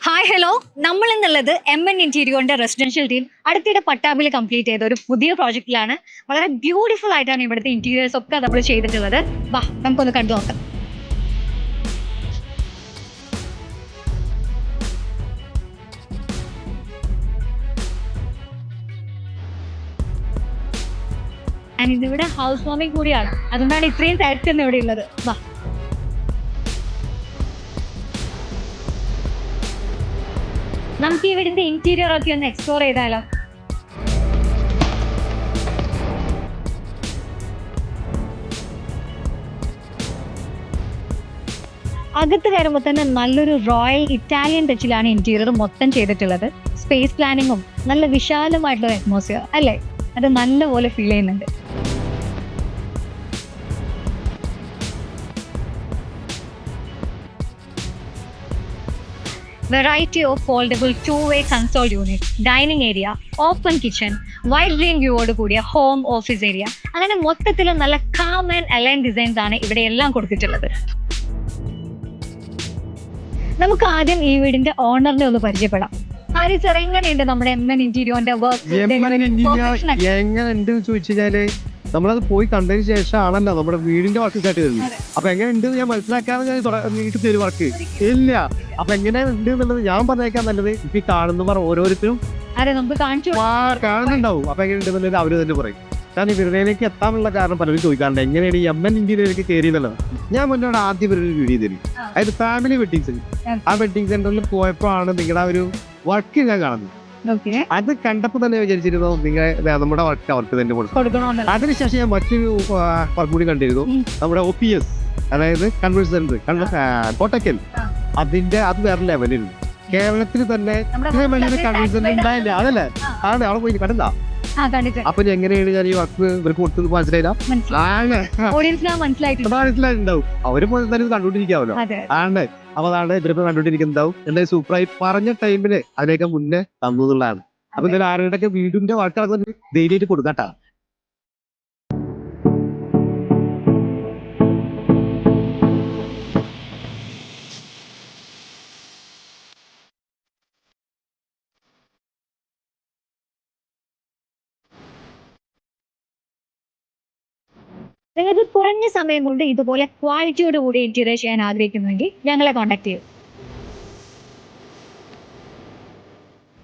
Hi hello, നമ്മൾ എന്നുള്ളത് M ഇന്റീരിയോന്റെ residential team അടുത്തിടെ പട്ടാമ്പിൽ കംപ്ലീറ്റ് ചെയ്ത ഒരു പുതിയ പ്രോജക്റ്റിലാണ്. വളരെ ബ്യൂട്ടിഫുൾ ആയിട്ടാണ് ഇവിടുത്തെ ഇന്റീരിയേഴ്സ് ഒക്കെ നമ്മൾ ചെയ്തിട്ടുള്ളത്. വാ, നമുക്കൊന്ന് കണ്ടു നോക്കാം. ഇതിവിടെ ഹൗസ് വാമിംഗ് കൂടിയാണ്, അതുകൊണ്ടാണ് ഇത്രയും തിരക്കെന്ന് ഇവിടെ ഉള്ളത്. വാ, നമുക്ക് ഇവിടുത്തെ ഇന്റീരിയർ ഒക്കെ ഒന്ന് എക്സ്പ്ലോർ ചെയ്താലോ? അകത്ത് കയറുമ്പോൾ തന്നെ നല്ലൊരു റോയൽ ഇറ്റാലിയൻ ടച്ചിലാണ് ഇന്റീരിയർ മൊത്തം ചെയ്തിട്ടുള്ളത്. സ്പേസ് പ്ലാനിങ്ങും നല്ല വിശാലമായിട്ടുള്ള അറ്റ്മോസ്ഫിയർ അല്ലേ, അത് നല്ലപോലെ ഫീൽ ചെയ്യുന്നുണ്ട്. Variety of foldable two-way console unit, dining area, open kitchen, wide green view-ഓട് കൂടിയ ഹോം ഓഫീസ് ഏരിയ, അങ്ങനെ മൊത്തത്തിൽ നല്ല കാം ആൻഡ് അലൈൻ ഡിസൈൻസ് ആണ് ഇവിടെ എല്ലാം കൊടുത്തിട്ടുള്ളത്. നമുക്ക് ആദ്യം ഈ വീടിന്റെ ഓണറിനെ ഒന്ന് പരിചയപ്പെടാം. ആര് സാർ, എങ്ങനെയുണ്ട് നമ്മുടെ ഇന്റീരിയോന്റെ വർക്ക്? എങ്ങനെയുണ്ട് ചോദിച്ചു കഴിഞ്ഞാല് നമ്മളത് പോയി കണ്ടതിന് ശേഷമാണല്ലോ നമ്മുടെ വീടിന്റെ വർക്ക് സ്റ്റാർട്ട് ചെയ്തത്. അപ്പൊ എങ്ങനെയുണ്ട് ഞാൻ മനസ്സിലാക്കാതെ നീട്ടി തരും വർക്ക് ഇല്ല. അപ്പൊ എങ്ങനെ ഉണ്ട് എന്നുള്ളത് ഞാൻ പറഞ്ഞേക്കാൻ നല്ലത് ഇപ്പൊ ഈ കാണുന്ന ഓരോരുത്തരും കാണുന്നുണ്ടാവും. അപ്പൊ എങ്ങനെയുണ്ട് എന്നുള്ളത് അവര് തന്നെ പറയും. ഞാൻ ഈ വിരലയിലേക്ക് എത്താനുള്ള കാരണം പലരും ചോദിക്കാറുണ്ട്, എങ്ങനെയാണ് ഈ ഇന്റീരിയറിലേക്ക് കയറിയെന്നുള്ളത്. ഞാൻ മുന്നോട് ആദ്യം ഒരു വീഡിയോ തരും, അതായത് ഫാമിലി വെഡിങ് സെന്റർ. ആ വെഡിങ് സെന്ററിൽ പോയപ്പോഴാണ് നിങ്ങളുടെ ആ ഒരു വർക്ക് ഞാൻ കാണുന്നത്. അത് കണ്ടപ്പോ തന്നെ വിചാരിച്ചിരുന്നു നിങ്ങൾ നമ്മുടെ വർക്ക് അവർക്ക് തന്നെ കൊടുക്കണം. അതിനുശേഷം ഞാൻ മറ്റൊരു വർക്ക് കൂടി കണ്ടിരുന്നു, നമ്മുടെ OPS, അതായത് കൺവെൻഷൻ സെന്റർ കോട്ടക്കൽ. അത് വേറെ ലെവലിരുന്നു. കേരളത്തിൽ തന്നെ കൺവെൻഷൻ സെന്റർ ഉണ്ടായില്ല. അതല്ലേ ആണ് അവിടെ പോയി കണ്ടതാ. അപ്പൊ എങ്ങനെയാണ് ഞാൻ ഈ വർക്ക് ഇവർക്ക് കൊടുത്തത് മനസ്സിലായിട്ടുണ്ടാവും. അവര് തന്നെ കണ്ടുകൊണ്ടിരിക്കാവല്ലോ. ആണ് അപ്പൊ അതാണ് ഇവരിപ്പോ കണ്ടുകൊണ്ടിരിക്കുന്നുണ്ടാവും. എന്തായാലും സൂപ്പറായി പറഞ്ഞ ടൈമില് അതിനൊക്കെ മുന്നേ തന്നു എന്നുള്ളതാണ്. അപ്പൊ എന്തായാലും ആരുടെയൊക്കെ വീടിന്റെ വർക്ക് അത് ധൈര്യമായിട്ട് കൊടുക്കാട്ടാ. നിങ്ങൾക്ക് കുറഞ്ഞ സമയം കൊണ്ട് ഇതുപോലെ ക്വാളിറ്റിയോട് കൂടി ഇന്റീരിയർ ചെയ്യാൻ ആഗ്രഹിക്കുന്നുവെങ്കിൽ ഞങ്ങളെ കോൺടാക്ട് ചെയ്യും.